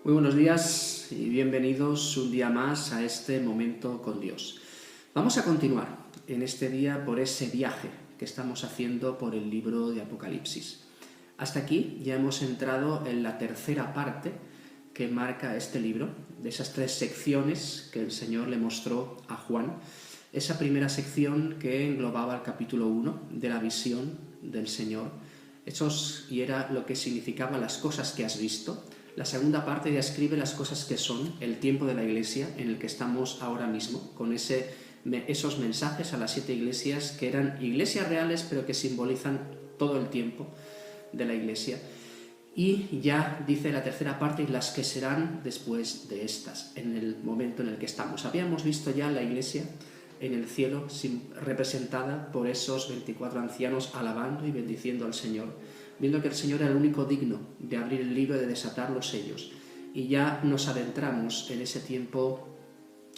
Muy buenos días y bienvenidos un día más a este momento con Dios. Vamos a continuar en este día por ese viaje que estamos haciendo por el libro de Apocalipsis. Hasta aquí ya hemos entrado en la tercera parte que marca este libro, de esas tres secciones que el Señor le mostró a Juan. Esa primera sección que englobaba el capítulo 1 de la visión del Señor, y era lo que significaba las cosas que has visto. La segunda parte ya escribe las cosas que son el tiempo de la iglesia en el que estamos ahora mismo, con esos mensajes a las 7 iglesias que eran iglesias reales pero que simbolizan todo el tiempo de la iglesia. Y ya dice la tercera parte, las que serán después de estas, en el momento en el que estamos. Habíamos visto ya la iglesia en el cielo representada por esos 24 ancianos alabando y bendiciendo al Señor, viendo que el Señor era el único digno de abrir el libro y de desatar los sellos. Y ya nos adentramos en ese tiempo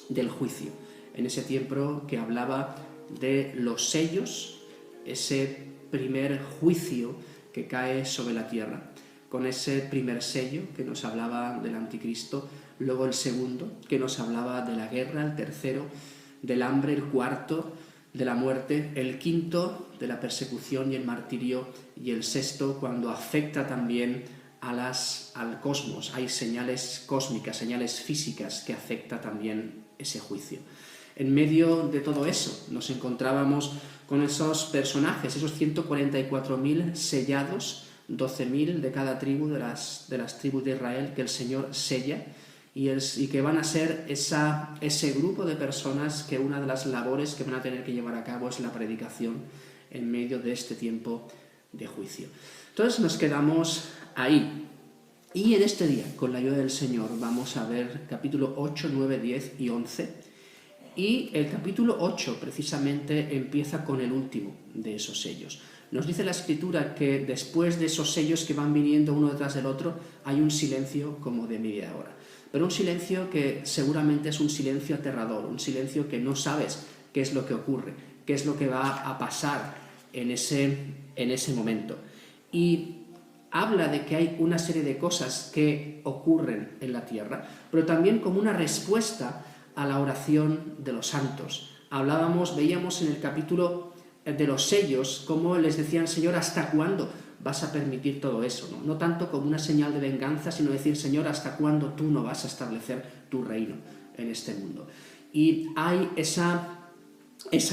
del juicio, en ese tiempo que hablaba de los sellos, ese primer juicio que cae sobre la tierra, con ese primer sello que nos hablaba del anticristo, luego el segundo que nos hablaba de la guerra, el tercero del hambre, el cuarto de la muerte, el quinto de la persecución y el martirio, y el sexto cuando afecta también al cosmos. Hay señales cósmicas, señales físicas que afecta también ese juicio. En medio de todo eso nos encontrábamos con esos personajes, esos 144.000 sellados, 12.000 de cada tribu de las tribus de Israel que el Señor sella, y que van a ser ese grupo de personas que una de las labores que van a tener que llevar a cabo es la predicación en medio de este tiempo de juicio. Entonces nos quedamos ahí. Y en este día, con la ayuda del Señor, vamos a ver capítulo 8, 9, 10 y 11. Y el capítulo 8 precisamente empieza con el último de esos sellos. Nos dice la Escritura que después de esos sellos que van viniendo uno detrás del otro, hay un silencio como de media hora. Pero un silencio que seguramente es un silencio aterrador, un silencio que no sabes qué es lo que ocurre, qué es lo que va a pasar en ese momento. Y habla de que hay una serie de cosas que ocurren en la tierra, pero también como una respuesta a la oración de los santos. Veíamos en el capítulo de los sellos cómo les decían: Señor, ¿hasta cuándo vas a permitir todo eso? No tanto como una señal de venganza, sino decir: Señor, ¿hasta cuándo tú no vas a establecer tu reino en este mundo? Y hay esa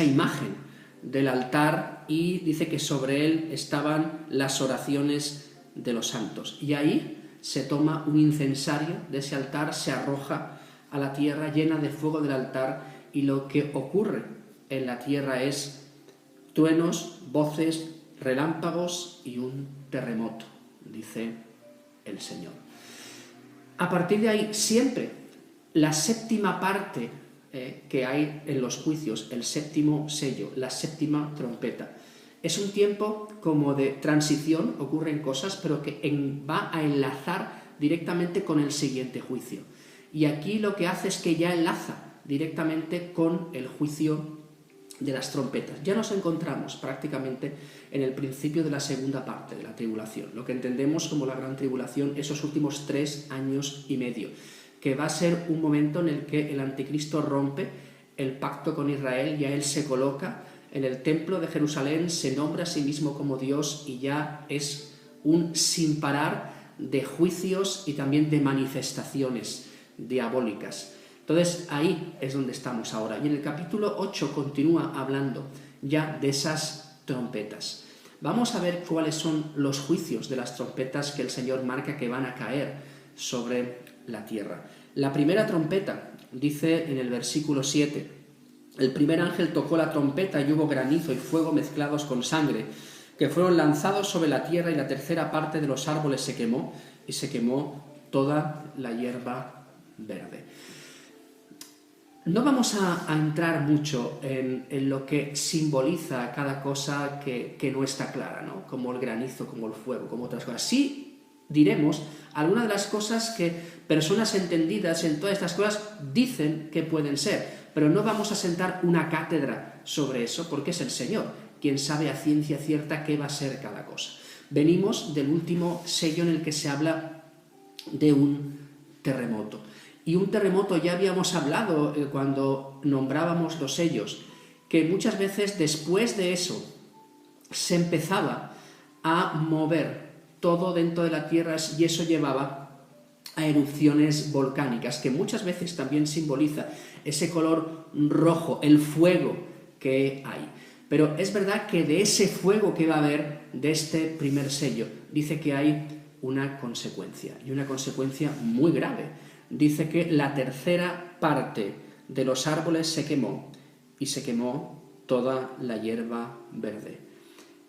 imagen del altar, y dice que sobre él estaban las oraciones de los santos. Y ahí se toma un incensario de ese altar, se arroja a la tierra llena de fuego del altar, y lo que ocurre en la tierra es truenos, voces, relámpagos y un terremoto, dice el Señor. A partir de ahí, siempre la séptima parte que hay en los juicios, el séptimo sello, la séptima trompeta, es un tiempo como de transición, ocurren cosas, pero que va a enlazar directamente con el siguiente juicio. Y aquí lo que hace es que ya enlaza directamente con el juicio de las trompetas. Ya nos encontramos prácticamente en el principio de la segunda parte de la tribulación, lo que entendemos como la gran tribulación, esos últimos 3 años y medio, que va a ser un momento en el que el anticristo rompe el pacto con Israel, ya él se coloca en el templo de Jerusalén, se nombra a sí mismo como Dios, y ya es un sin parar de juicios y también de manifestaciones diabólicas. Entonces ahí es donde estamos ahora. Y en el capítulo 8 continúa hablando ya de esas trompetas. Vamos a ver cuáles son los juicios de las trompetas que el Señor marca que van a caer sobre la tierra. La primera trompeta, dice en el versículo 7, el primer ángel tocó la trompeta y hubo granizo y fuego mezclados con sangre, que fueron lanzados sobre la tierra, y la tercera parte de los árboles se quemó, y se quemó toda la hierba verde. No vamos a entrar mucho en lo que simboliza cada cosa que no está clara, ¿no? Como el granizo, como el fuego, como otras cosas. Sí diremos algunas de las cosas que personas entendidas en todas estas cosas dicen que pueden ser, pero no vamos a sentar una cátedra sobre eso, porque es el Señor quien sabe a ciencia cierta qué va a ser cada cosa. Venimos del último sello en el que se habla de un terremoto. Y un terremoto, ya habíamos hablado cuando nombrábamos los sellos, que muchas veces después de eso se empezaba a mover todo dentro de la Tierra y eso llevaba a erupciones volcánicas, que muchas veces también simboliza ese color rojo, el fuego que hay. Pero es verdad que de ese fuego que va a haber, de este primer sello, dice que hay una consecuencia, y una consecuencia muy grave. Dice que la tercera parte de los árboles se quemó, y se quemó toda la hierba verde.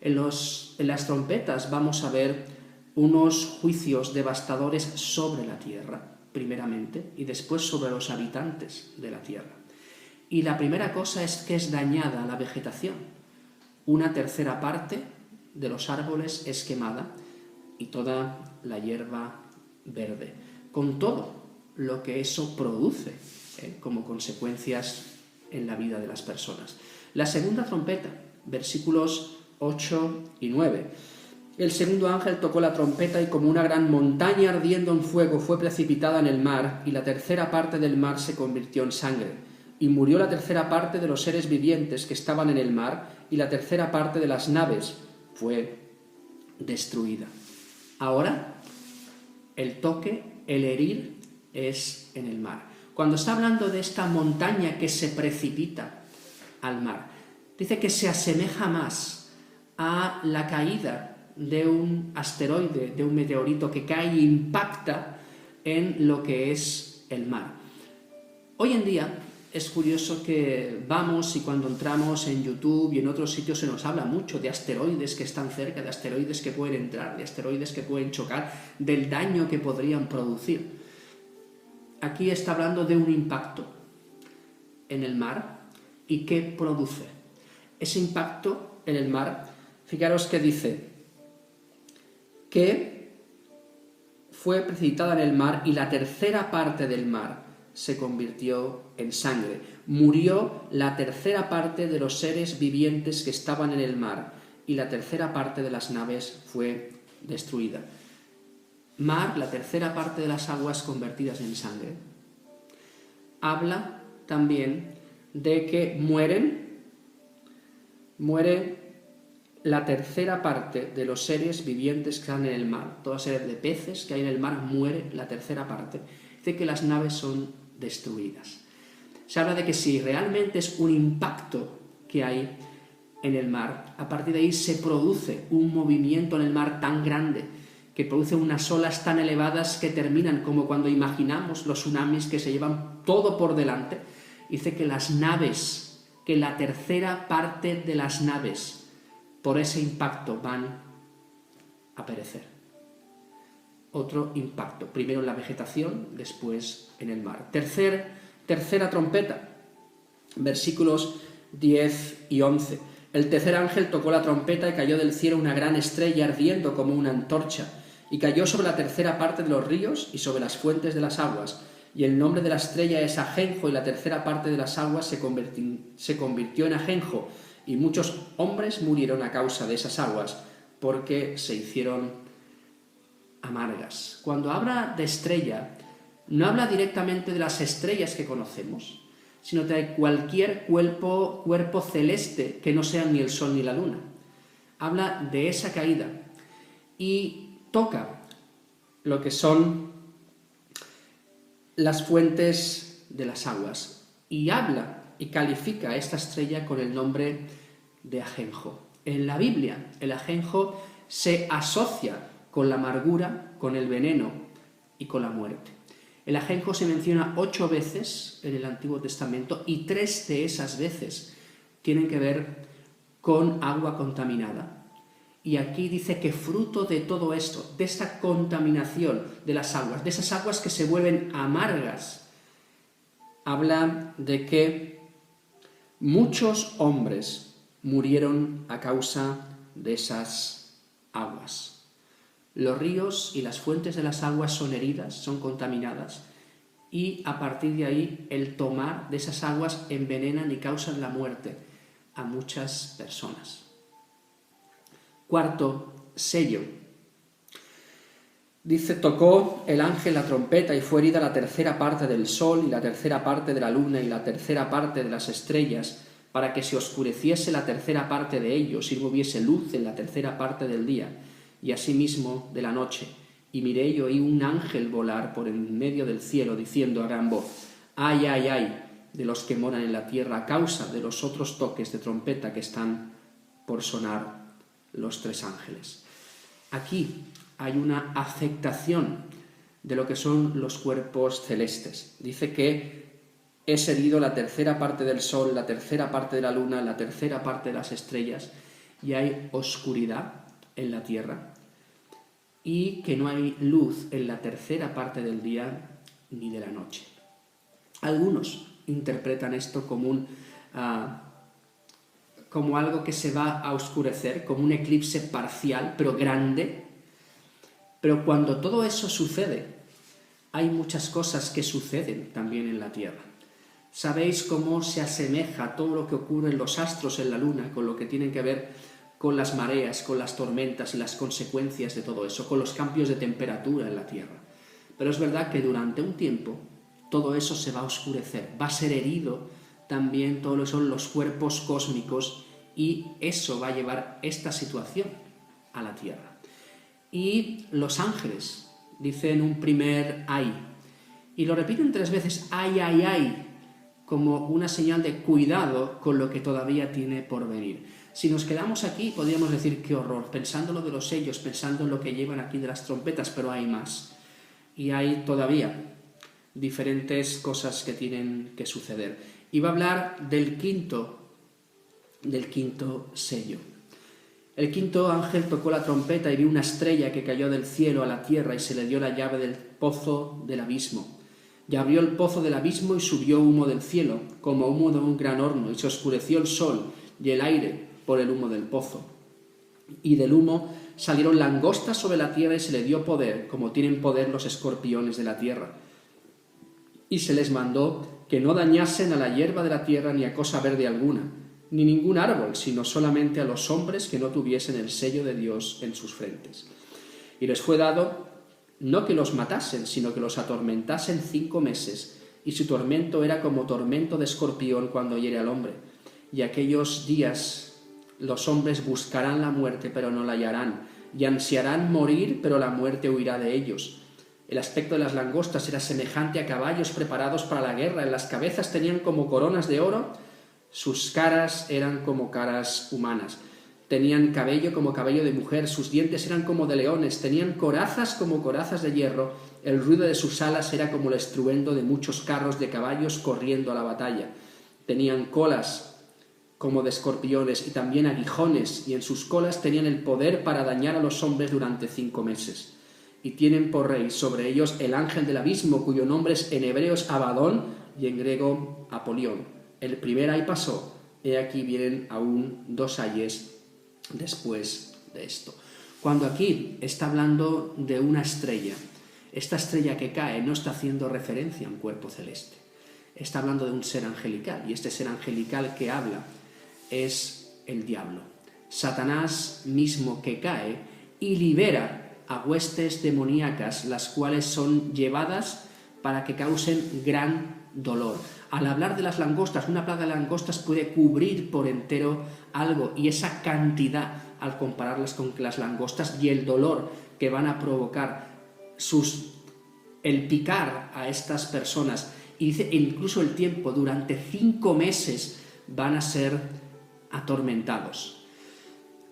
En las trompetas vamos a ver unos juicios devastadores sobre la tierra, primeramente, y después sobre los habitantes de la tierra. Y la primera cosa es que es dañada la vegetación. Una tercera parte de los árboles es quemada y toda la hierba verde, con todo lo que eso produce como consecuencias en la vida de las personas. La segunda trompeta, versículos 8 y 9. El segundo ángel tocó la trompeta y como una gran montaña ardiendo en fuego fue precipitada en el mar, y la tercera parte del mar se convirtió en sangre. Y murió la tercera parte de los seres vivientes que estaban en el mar, y la tercera parte de las naves fue destruida. Ahora, el toque, el herir, es en el mar. Cuando está hablando de esta montaña que se precipita al mar, dice que se asemeja más a la caída de un asteroide, de un meteorito que cae e impacta en lo que es el mar. Hoy en día es curioso que vamos y cuando entramos en YouTube y en otros sitios se nos habla mucho de asteroides que están cerca, de asteroides que pueden entrar, de asteroides que pueden chocar, del daño que podrían producir. Aquí está hablando de un impacto en el mar y qué produce. Ese impacto en el mar, fijaros que dice que fue precipitada en el mar y la tercera parte del mar se convirtió en sangre. Murió la tercera parte de los seres vivientes que estaban en el mar y la tercera parte de las naves fue destruida. Mar, la tercera parte de las aguas convertidas en sangre. Habla también de que muere la tercera parte de los seres vivientes que están en el mar. Toda serie de peces que hay en el mar muere la tercera parte. Dice que las naves son destruidas. Se habla de que si realmente es un impacto que hay en el mar, a partir de ahí se produce un movimiento en el mar tan grande que produce unas olas tan elevadas que terminan como cuando imaginamos los tsunamis que se llevan todo por delante. Dice que las naves, que la tercera parte de las naves por ese impacto van a perecer. Otro impacto, primero en la vegetación, después en el mar. Tercera trompeta, versículos 10 y 11. El tercer ángel tocó la trompeta y cayó del cielo una gran estrella ardiendo como una antorcha, y cayó sobre la tercera parte de los ríos y sobre las fuentes de las aguas. Y el nombre de la estrella es ajenjo, y la tercera parte de las aguas se convirtió en ajenjo, y muchos hombres murieron a causa de esas aguas, porque se hicieron amargas. Cuando habla de estrella, no habla directamente de las estrellas que conocemos, sino de cualquier cuerpo celeste que no sea ni el sol ni la luna. Habla de esa caída y toca lo que son las fuentes de las aguas y habla y califica a esta estrella con el nombre de ajenjo. En la Biblia, el ajenjo se asocia con la amargura, con el veneno y con la muerte. El ajenjo se menciona 8 veces en el Antiguo Testamento y 3 de esas veces tienen que ver con agua contaminada. Y aquí dice que fruto de todo esto, de esta contaminación de las aguas, de esas aguas que se vuelven amargas, habla de que muchos hombres murieron a causa de esas aguas. Los ríos y las fuentes de las aguas son heridas, son contaminadas, y a partir de ahí el tomar de esas aguas envenenan y causan la muerte a muchas personas. Cuarto sello. Dice, tocó el ángel la trompeta y fue herida la tercera parte del sol y la tercera parte de la luna y la tercera parte de las estrellas, para que se oscureciese la tercera parte de ellos y no hubiese luz en la tercera parte del día, y asimismo de la noche. Y miré y oí un ángel volar por en medio del cielo, diciendo a gran voz, ¡ay, ay, ay!, de los que moran en la tierra a causa de los otros toques de trompeta que están por sonar los tres ángeles. Aquí hay una aceptación de lo que son los cuerpos celestes. Dice que es herido la tercera parte del sol, la tercera parte de la luna, la tercera parte de las estrellas, y hay oscuridad en la tierra, y que no hay luz en la tercera parte del día ni de la noche. Algunos interpretan esto como como algo que se va a oscurecer, como un eclipse parcial, pero grande. Pero cuando todo eso sucede, hay muchas cosas que suceden también en la Tierra. ¿Sabéis cómo se asemeja todo lo que ocurre en los astros, en la Luna, con lo que tiene que ver con las mareas, con las tormentas y las consecuencias de todo eso, con los cambios de temperatura en la Tierra? Pero es verdad que durante un tiempo todo eso se va a oscurecer, va a ser herido también todo lo que son los cuerpos cósmicos, y eso va a llevar esta situación a la Tierra. Y los ángeles dicen un primer ay, y lo repiten 3 veces, ay, ay, ay, como una señal de cuidado con lo que todavía tiene por venir. Si nos quedamos aquí, podríamos decir qué horror, pensando lo de los sellos, pensando en lo que llevan aquí de las trompetas, pero hay más. Y hay todavía diferentes cosas que tienen que suceder. Y va a hablar del quinto sello. El quinto ángel tocó la trompeta y vio una estrella que cayó del cielo a la tierra y se le dio la llave del pozo del abismo. Y abrió el pozo del abismo y subió humo del cielo, como humo de un gran horno, y se oscureció el sol y el aire por el humo del pozo. Y del humo salieron langostas sobre la tierra y se le dio poder, como tienen poder los escorpiones de la tierra. Y se les mandó que no dañasen a la hierba de la tierra ni a cosa verde alguna, ni ningún árbol, sino solamente a los hombres que no tuviesen el sello de Dios en sus frentes. Y les fue dado no que los matasen, sino que los atormentasen 5 meses, y su tormento era como tormento de escorpión cuando hiere al hombre. Y aquellos días los hombres buscarán la muerte, pero no la hallarán, y ansiarán morir, pero la muerte huirá de ellos. El aspecto de las langostas era semejante a caballos preparados para la guerra, en las cabezas tenían como coronas de oro, sus caras eran como caras humanas. Tenían cabello como cabello de mujer, sus dientes eran como de leones, tenían corazas como corazas de hierro, el ruido de sus alas era como el estruendo de muchos carros de caballos corriendo a la batalla. Tenían colas como de escorpiones y también aguijones, y en sus colas tenían el poder para dañar a los hombres durante 5 meses. Y tienen por rey sobre ellos el ángel del abismo, cuyo nombre es en hebreo Abadón y en griego Apolión. El primer ay pasó, he aquí vienen aún 2 ayes después de esto. Cuando aquí está hablando de una estrella, esta estrella que cae no está haciendo referencia a un cuerpo celeste, está hablando de un ser angelical, y este ser angelical que habla es el diablo, Satanás mismo, que cae y libera a huestes demoníacas, las cuales son llevadas para que causen gran dolor. Al hablar de las langostas, una plaga de langostas puede cubrir por entero algo, y esa cantidad, al compararlas con las langostas y el dolor que van a provocar el picar a estas personas, y dice incluso el tiempo, durante 5 meses van a ser atormentados.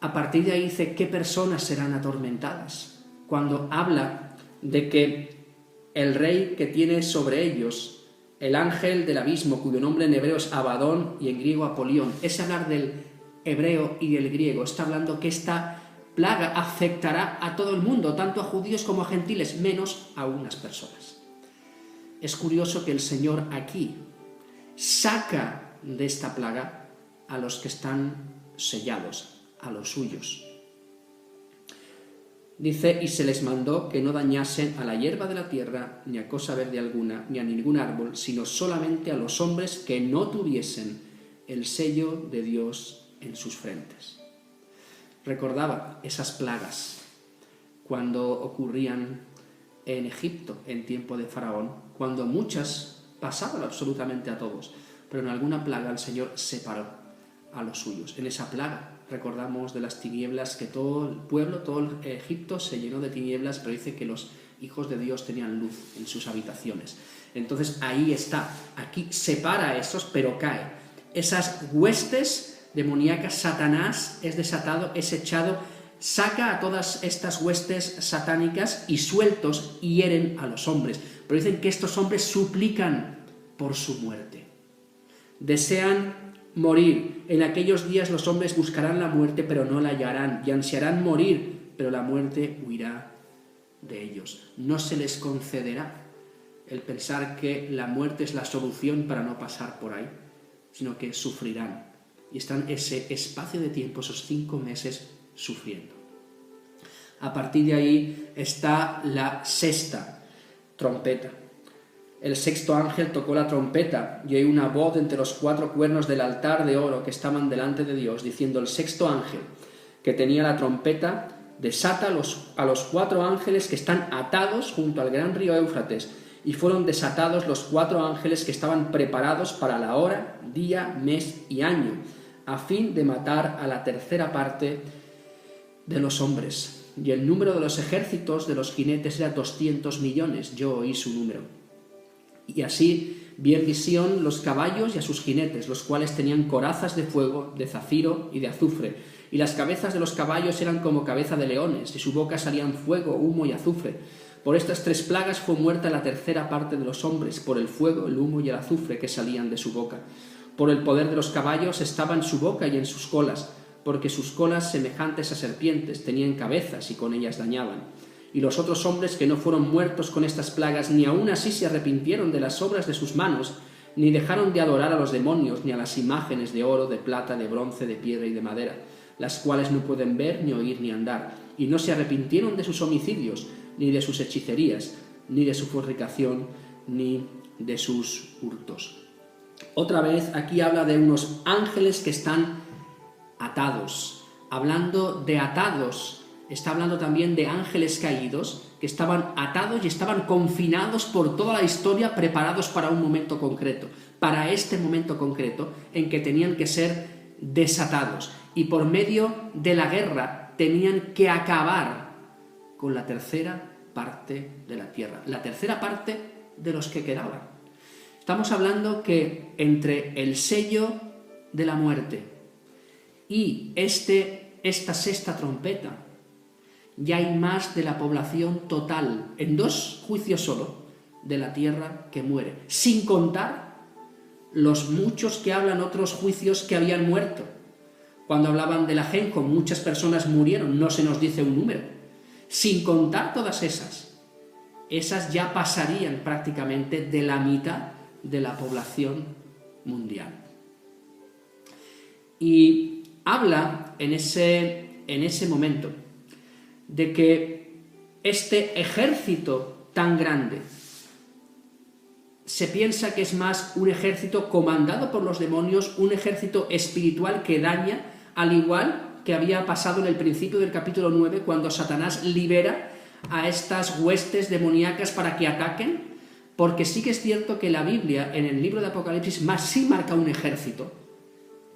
A partir de ahí dice qué personas serán atormentadas. Cuando habla de que el rey que tiene sobre ellos, el ángel del abismo, cuyo nombre en hebreo es Abadón y en griego Apolión, es hablar del hebreo y del griego, está hablando que esta plaga afectará a todo el mundo, tanto a judíos como a gentiles, menos a unas personas. Es curioso que el Señor aquí saca de esta plaga a los que están sellados, a los suyos. Dice, y se les mandó que no dañasen a la hierba de la tierra, ni a cosa verde alguna, ni a ningún árbol, sino solamente a los hombres que no tuviesen el sello de Dios en sus frentes. Recordaba esas plagas cuando ocurrían en Egipto en tiempo de Faraón, cuando muchas pasaban absolutamente a todos, pero en alguna plaga el Señor separó a los suyos. En esa plaga recordamos de las tinieblas, que todo el pueblo, todo el Egipto se llenó de tinieblas, pero dice que los hijos de Dios tenían luz en sus habitaciones. Entonces ahí está, aquí separa a esos, pero cae. Esas huestes demoníacas, Satanás es desatado, es echado, saca a todas estas huestes satánicas y sueltos hieren a los hombres. Pero dicen que estos hombres suplican por su muerte. Desean morir. En aquellos días los hombres buscarán la muerte, pero no la hallarán, y ansiarán morir, pero la muerte huirá de ellos. No se les concederá el pensar que la muerte es la solución para no pasar por ahí, sino que sufrirán. Y están ese espacio de tiempo, esos 5 meses, sufriendo. A partir de ahí está la sexta trompeta. El sexto ángel tocó la trompeta y oí una voz entre los 4 cuernos del altar de oro que estaban delante de Dios, diciendo: el sexto ángel que tenía la trompeta desata a los 4 ángeles que están atados junto al gran río Éufrates, y fueron desatados los 4 ángeles que estaban preparados para la hora, día, mes y año, a fin de matar a la tercera parte de los hombres. Y el número de los ejércitos de los jinetes era 200 millones, yo oí su número. Y así vi en visión los caballos y a sus jinetes, los cuales tenían corazas de fuego, de zafiro y de azufre, y las cabezas de los caballos eran como cabeza de leones, y su boca salían fuego, humo y azufre. Por estas 3 plagas fue muerta la tercera parte de los hombres, por el fuego, el humo y el azufre que salían de su boca. Por el poder de los caballos estaba en su boca y en sus colas, porque sus colas, semejantes a serpientes, tenían cabezas y con ellas dañaban. Y los otros hombres que no fueron muertos con estas plagas, ni aun así se arrepintieron de las obras de sus manos, ni dejaron de adorar a los demonios, ni a las imágenes de oro, de plata, de bronce, de piedra y de madera, las cuales no pueden ver, ni oír, ni andar. Y no se arrepintieron de sus homicidios, ni de sus hechicerías, ni de su fornicación, ni de sus hurtos. Otra vez aquí habla de unos ángeles que están atados. Hablando de atados, está hablando también de ángeles caídos que estaban atados y estaban confinados por toda la historia, preparados para un momento concreto, para este momento concreto en que tenían que ser desatados, y por medio de la guerra tenían que acabar con la tercera parte de la tierra, la tercera parte de los que quedaban. Estamos hablando que entre el sello de la muerte y esta sexta trompeta ya hay más de la población total, en 2 juicios solo, de la tierra que muere, sin contar los muchos que hablan otros juicios que habían muerto. Cuando hablaban del ajenjo, muchas personas murieron, no se nos dice un número. Sin contar todas esas ya pasarían prácticamente de la mitad de la población mundial. Y habla en ese momento de que este ejército tan grande se piensa que es más un ejército comandado por los demonios, un ejército espiritual que daña, al igual que había pasado en el principio del capítulo 9, cuando Satanás libera a estas huestes demoníacas para que ataquen, porque sí que es cierto que la Biblia, en el libro de Apocalipsis, sí marca un ejército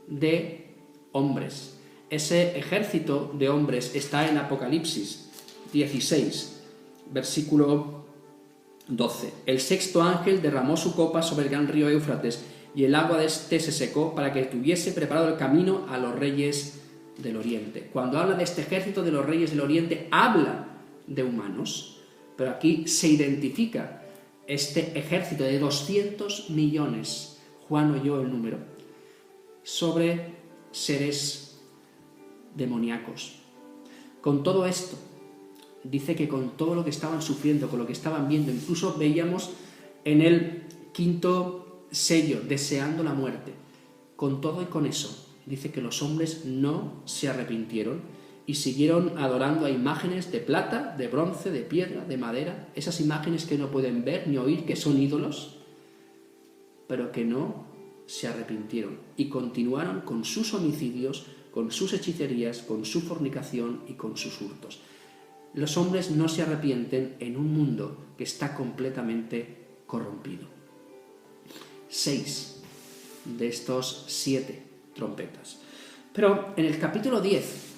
de hombres. Ese ejército de hombres está en Apocalipsis 16, versículo 12. El sexto ángel derramó su copa sobre el gran río Éufrates, y el agua de este se secó para que tuviese preparado el camino a los reyes del oriente. Cuando habla de este ejército de los reyes del oriente, habla de humanos, pero aquí se identifica este ejército de 200 millones, Juan oyó el número, sobre seres demoníacos. Con todo esto, dice que con todo lo que estaban sufriendo, con lo que estaban viendo, incluso veíamos en el 5º sello, deseando la muerte, con todo y con eso, dice que los hombres no se arrepintieron y siguieron adorando a imágenes de plata, de bronce, de piedra, de madera, esas imágenes que no pueden ver ni oír, que son ídolos, pero que no se arrepintieron y continuaron con sus homicidios, con sus hechicerías, con su fornicación y con sus hurtos. los hombres no se arrepienten en un mundo que está completamente corrompido. 6 de estos 7 trompetas. Pero en el capítulo 10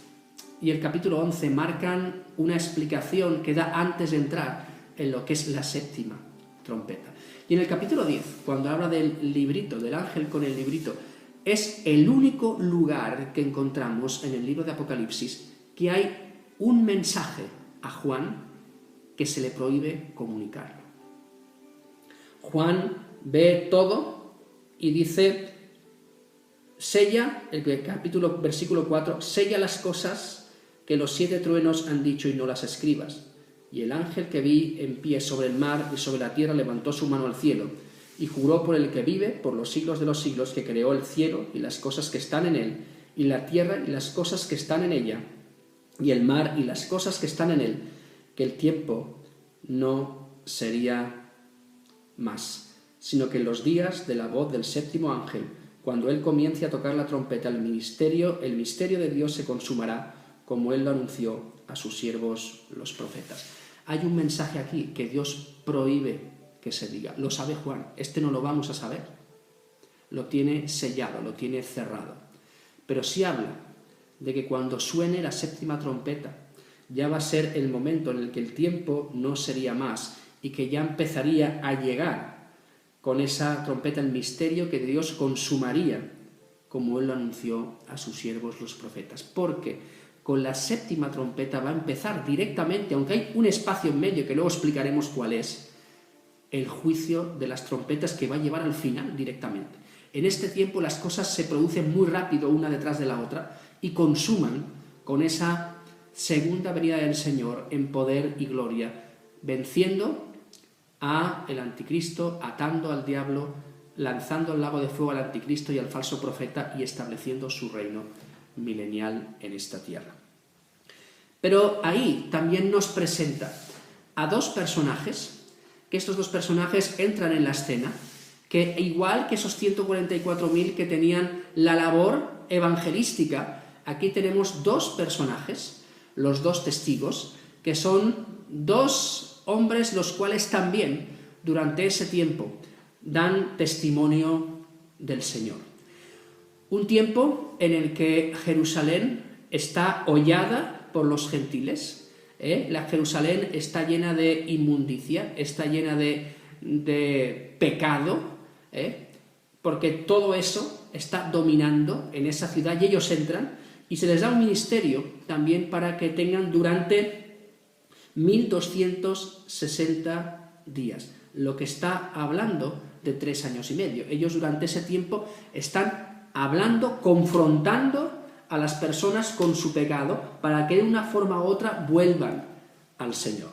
y el capítulo 11 marcan una explicación que da antes de entrar en lo que es la séptima trompeta. Y en el capítulo 10, cuando habla del librito, del ángel con el librito, es el único lugar que encontramos en el libro de Apocalipsis que hay un mensaje a Juan que se le prohíbe comunicarlo. Juan ve todo y dice, sella, versículo 4, sella las cosas que los 7 truenos han dicho y no las escribas. Y el ángel que vi en pie sobre el mar y sobre la tierra levantó su mano al cielo y juró por el que vive por los siglos de los siglos, que creó el cielo y las cosas que están en él, y la tierra y las cosas que están en ella, y el mar y las cosas que están en él, que el tiempo no sería más, sino que en los días de la voz del séptimo ángel, cuando él comience a tocar la trompeta, el misterio de Dios se consumará, como él lo anunció a sus siervos los profetas. Hay un mensaje aquí que Dios prohíbe que se diga. Lo sabe Juan, no lo vamos a saber. Lo tiene sellado, lo tiene cerrado. Pero sí habla de que cuando suene la séptima trompeta, ya va a ser el momento en el que el tiempo no sería más y que ya empezaría a llegar con esa trompeta el misterio que Dios consumaría, como él lo anunció a sus siervos los profetas. Porque con la séptima trompeta va a empezar directamente, aunque hay un espacio en medio que luego explicaremos cuál es, el juicio de las trompetas que va a llevar al final directamente. En este tiempo las cosas se producen muy rápido una detrás de la otra y consuman con esa segunda venida del Señor en poder y gloria, venciendo al anticristo, atando al diablo, lanzando al lago de fuego al anticristo y al falso profeta y estableciendo su reino milenial en esta tierra. Pero ahí también nos presenta a 2 personajes, que estos 2 personajes entran en la escena, que igual que esos 144.000 que tenían la labor evangelística, aquí tenemos 2 personajes, los 2 testigos, que son 2 hombres los cuales también durante ese tiempo dan testimonio del Señor. Un tiempo en el que Jerusalén está hollada por los gentiles. La Jerusalén está llena de inmundicia, está llena de pecado, porque todo eso está dominando en esa ciudad y ellos entran y se les da un ministerio también para que tengan durante 1260 días, lo que está hablando de 3 años y medio. Ellos durante ese tiempo están hablando, confrontando a las personas con su pecado para que de una forma u otra vuelvan al Señor.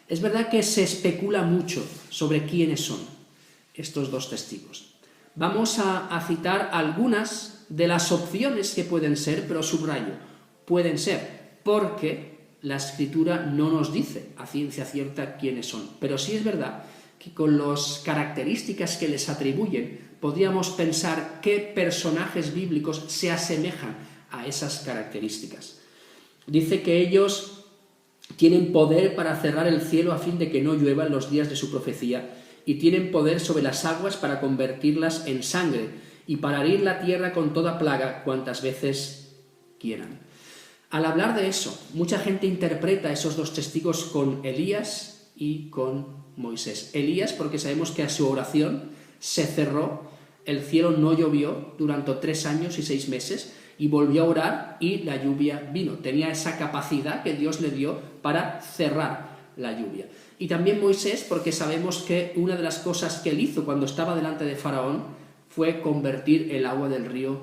Es verdad que se especula mucho sobre quiénes son estos 2 testigos. Vamos a citar algunas de las opciones que pueden ser, pero subrayo, pueden ser, porque la Escritura no nos dice a ciencia cierta quiénes son. Pero sí es verdad que con las características que les atribuyen, podríamos pensar qué personajes bíblicos se asemejan a esas características. Dice que ellos tienen poder para cerrar el cielo a fin de que no llueva en los días de su profecía, y tienen poder sobre las aguas para convertirlas en sangre, y para herir la tierra con toda plaga cuantas veces quieran. Al hablar de eso, mucha gente interpreta a esos 2 testigos con Elías y con Moisés. Elías, porque sabemos que a su oración se cerró, el cielo no llovió durante 3 años y 6 meses, y volvió a orar y la lluvia vino. Tenía esa capacidad que Dios le dio para cerrar la lluvia. Y también Moisés, porque sabemos que una de las cosas que él hizo cuando estaba delante de Faraón fue convertir el agua del río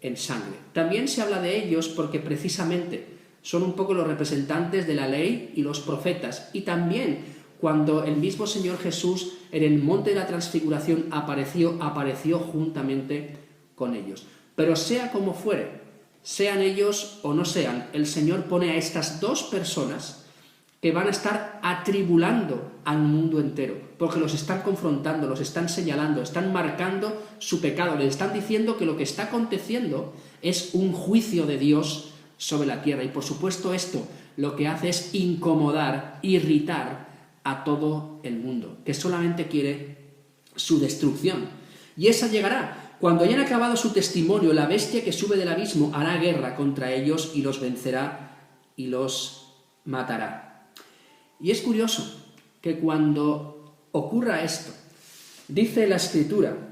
en sangre. También se habla de ellos porque precisamente son un poco los representantes de la ley y los profetas. Y también cuando el mismo Señor Jesús en el monte de la transfiguración apareció juntamente con ellos. Pero sea como fuere, sean ellos o no sean, el Señor pone a estas 2 personas que van a estar atribulando al mundo entero, porque los están confrontando, los están señalando, están marcando su pecado, les están diciendo que lo que está aconteciendo es un juicio de Dios sobre la tierra. Y por supuesto esto lo que hace es incomodar, irritar a todo el mundo, que solamente quiere su destrucción. Y esa llegará. Cuando hayan acabado su testimonio, la bestia que sube del abismo hará guerra contra ellos y los vencerá y los matará. Y es curioso que cuando ocurra esto, dice la Escritura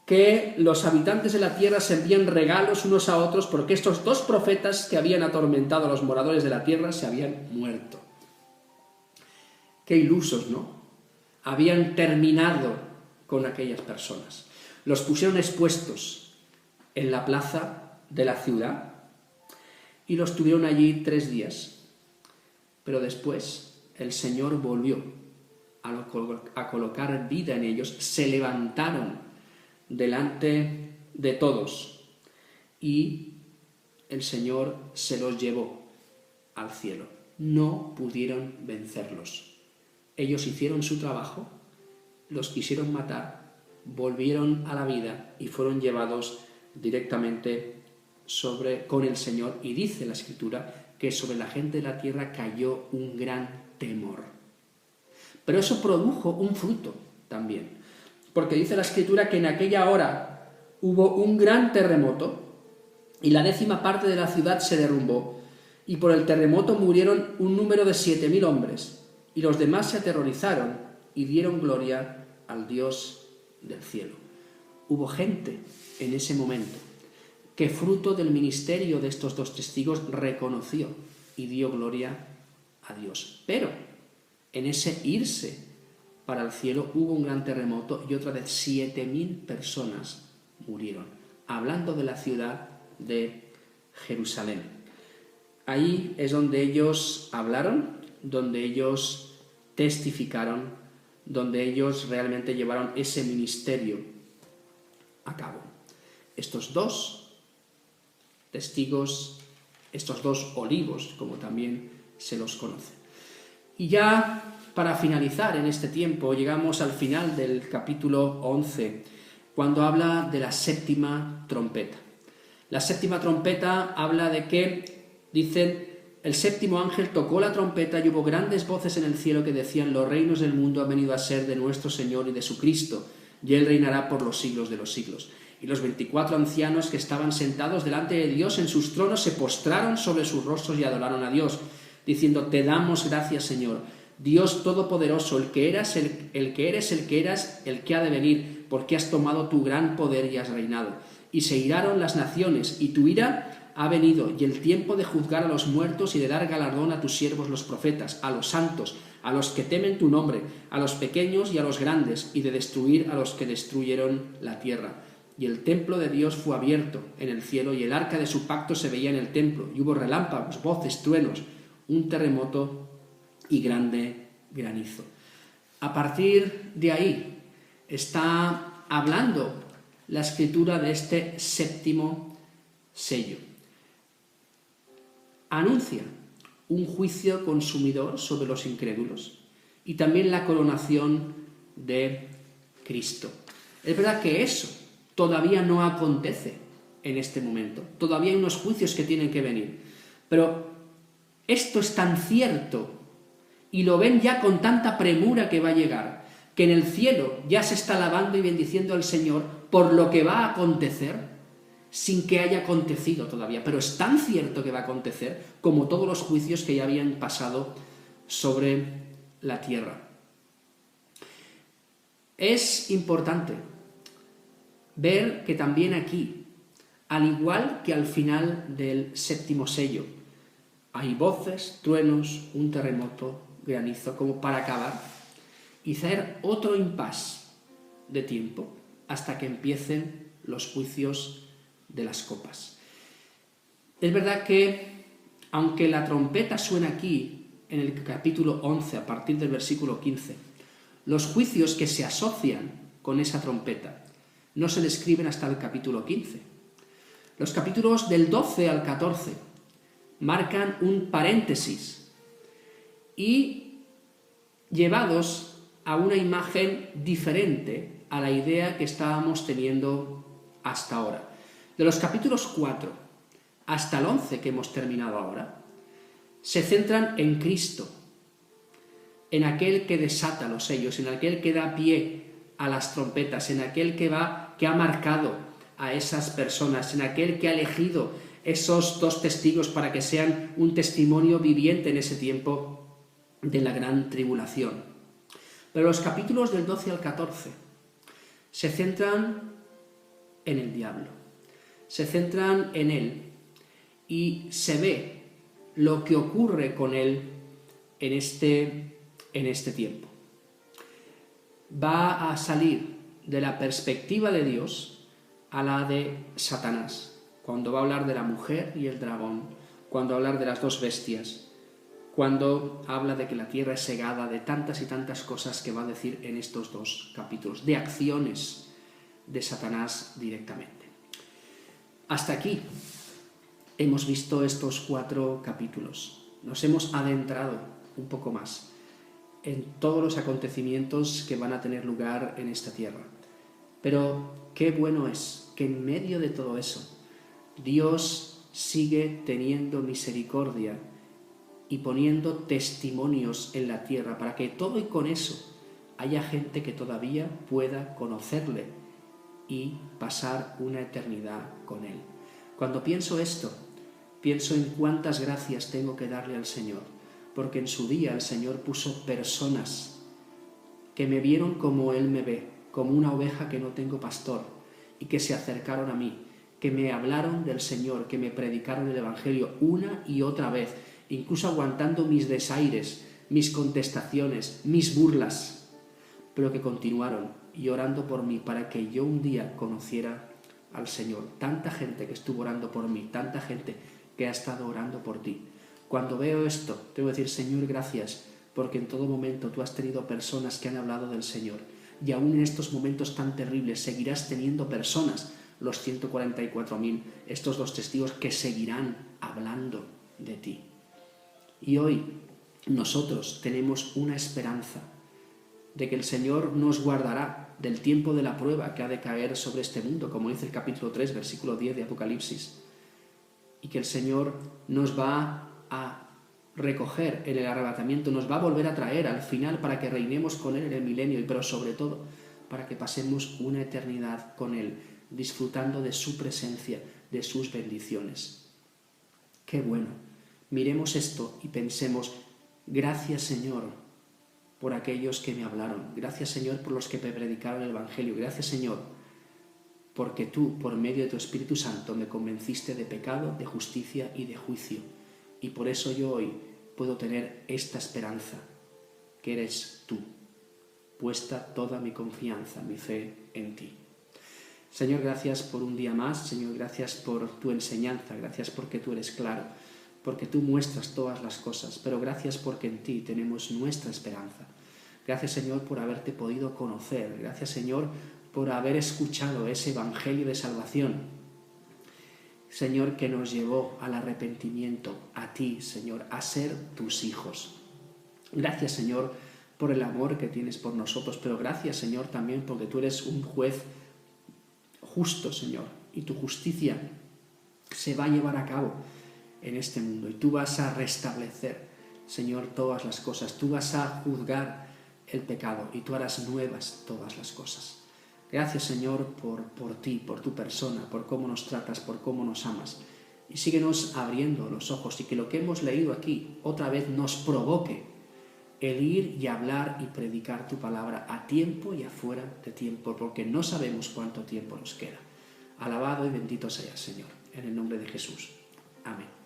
que los habitantes de la tierra se envían regalos unos a otros porque estos dos profetas que habían atormentado a los moradores de la tierra se habían muerto. Qué ilusos, ¿no? Habían terminado con aquellas personas. Los pusieron expuestos en la plaza de la ciudad y los tuvieron allí 3 días. Pero después el Señor volvió a colocar vida en ellos, se levantaron delante de todos y el Señor se los llevó al cielo. No pudieron vencerlos. Ellos hicieron su trabajo, los quisieron matar, volvieron a la vida y fueron llevados directamente con el Señor. Y dice la Escritura que sobre la gente de la tierra cayó un gran temor. Pero eso produjo un fruto también, porque dice la Escritura que en aquella hora hubo un gran terremoto y la 10ª parte de la ciudad se derrumbó, y por el terremoto murieron un número de 7.000 hombres, y los demás se aterrorizaron y dieron gloria al Dios del cielo. Hubo gente en ese momento que fruto del ministerio de estos 2 testigos reconoció y dio gloria a Dios. Pero en ese irse para el cielo hubo un gran terremoto y otra vez 7.000 personas murieron, hablando de la ciudad de Jerusalén. Ahí es donde ellos hablaron, donde ellos testificaron, donde ellos realmente llevaron ese ministerio a cabo. Estos 2 testigos, estos 2 olivos, como también se los conoce. Y ya para finalizar en este tiempo, llegamos al final del capítulo 11, cuando habla de la 7ª trompeta. La 7ª trompeta habla de que, dicen, el 7º ángel tocó la trompeta y hubo grandes voces en el cielo que decían: los reinos del mundo han venido a ser de nuestro Señor y de su Cristo, y Él reinará por los siglos de los siglos. Y los 24 ancianos que estaban sentados delante de Dios en sus tronos se postraron sobre sus rostros y adoraron a Dios, diciendo: te damos gracias, Señor, Dios Todopoderoso, el que eres, el que eras, el que ha de venir, porque has tomado tu gran poder y has reinado. Y se iraron las naciones, y tu ira ha venido, y el tiempo de juzgar a los muertos y de dar galardón a tus siervos los profetas, a los santos, a los que temen tu nombre, a los pequeños y a los grandes, y de destruir a los que destruyeron la tierra. Y el templo de Dios fue abierto en el cielo, y el arca de su pacto se veía en el templo, y hubo relámpagos, voces, truenos, un terremoto y grande granizo. A partir de ahí está hablando la Escritura de este 7º sello. Anuncia un juicio consumidor sobre los incrédulos y también la coronación de Cristo. Es verdad que eso todavía no acontece en este momento. Todavía hay unos juicios que tienen que venir. Pero esto es tan cierto y lo ven ya con tanta premura que va a llegar, que en el cielo ya se está alabando y bendiciendo al Señor por lo que va a acontecer sin que haya acontecido todavía. Pero es tan cierto que va a acontecer como todos los juicios que ya habían pasado sobre la tierra. Es importante ver que también aquí, al igual que al final del 7º sello, hay voces, truenos, un terremoto, granizo, como para acabar y hacer otro impasse de tiempo hasta que empiecen los juicios de las copas. Es verdad que, aunque la trompeta suena aquí en el capítulo 11, a partir del versículo 15, los juicios que se asocian con esa trompeta no se describen hasta el capítulo 15. Los capítulos del 12 al 14 marcan un paréntesis y llevados a una imagen diferente a la idea que estábamos teniendo hasta ahora. De los capítulos 4 hasta el 11 que hemos terminado ahora, se centran en Cristo, en aquel que desata los sellos, en aquel que da pie a las trompetas, en aquel que ha marcado a esas personas, en aquel que ha elegido esos dos testigos para que sean un testimonio viviente en ese tiempo de la gran tribulación. Pero los capítulos del 12 al 14 se centran en el diablo, se centran en él y se ve lo que ocurre con él en este tiempo. Va a salir de la perspectiva de Dios a la de Satanás, cuando va a hablar de la mujer y el dragón, cuando va a hablar de las dos bestias, cuando habla de que la tierra es segada, de tantas y tantas cosas que va a decir en estos dos capítulos, de acciones de Satanás directamente. Hasta aquí hemos visto estos 4 capítulos. Nos hemos adentrado un poco más en todos los acontecimientos que van a tener lugar en esta tierra. Pero qué bueno es que en medio de todo eso, Dios sigue teniendo misericordia y poniendo testimonios en la tierra para que todo y con eso haya gente que todavía pueda conocerle y pasar una eternidad con él. Cuando pienso esto, pienso en cuántas gracias tengo que darle al Señor, porque en su día el Señor puso personas que me vieron como Él me ve, como una oveja que no tengo pastor, y que se acercaron a mí, que me hablaron del Señor, que me predicaron el Evangelio una y otra vez, incluso aguantando mis desaires, mis contestaciones, mis burlas, pero que continuaron y orando por mí para que yo un día conociera al Señor. Tanta gente que estuvo orando por mí, tanta gente que ha estado orando por ti. Cuando veo esto, tengo que decir, Señor, gracias, porque en todo momento tú has tenido personas que han hablado del Señor. Y aún en estos momentos tan terribles seguirás teniendo personas, los 144.000, estos 2 testigos que seguirán hablando de ti. Y hoy nosotros tenemos una esperanza de que el Señor nos guardará del tiempo de la prueba que ha de caer sobre este mundo, como dice el capítulo 3, versículo 10 de Apocalipsis, y que el Señor nos va a recoger en el arrebatamiento, nos va a volver a traer al final para que reinemos con Él en el milenio, pero sobre todo para que pasemos una eternidad con Él, disfrutando de su presencia, de sus bendiciones. ¡Qué bueno! Miremos esto y pensemos, gracias Señor por aquellos que me hablaron, gracias Señor por los que me predicaron el Evangelio, gracias Señor porque tú, por medio de tu Espíritu Santo, me convenciste de pecado, de justicia y de juicio. Y por eso yo hoy puedo tener esta esperanza, que eres tú, puesta toda mi confianza, mi fe en ti. Señor, gracias por un día más, Señor, gracias por tu enseñanza, gracias porque tú eres claro, porque tú muestras todas las cosas, pero gracias porque en ti tenemos nuestra esperanza. Gracias, Señor, por haberte podido conocer, gracias, Señor, por haber escuchado ese Evangelio de salvación, Señor, que nos llevó al arrepentimiento, a ti, Señor, a ser tus hijos. Gracias, Señor, por el amor que tienes por nosotros, pero gracias, Señor, también porque tú eres un juez justo, Señor, y tu justicia se va a llevar a cabo en este mundo y tú vas a restablecer, Señor, todas las cosas, tú vas a juzgar el pecado y tú harás nuevas todas las cosas. Gracias, Señor, por ti, por tu persona, por cómo nos tratas, por cómo nos amas. Y síguenos abriendo los ojos y que lo que hemos leído aquí otra vez nos provoque el ir y hablar y predicar tu palabra a tiempo y afuera de tiempo, porque no sabemos cuánto tiempo nos queda. Alabado y bendito seas, Señor, en el nombre de Jesús. Amén.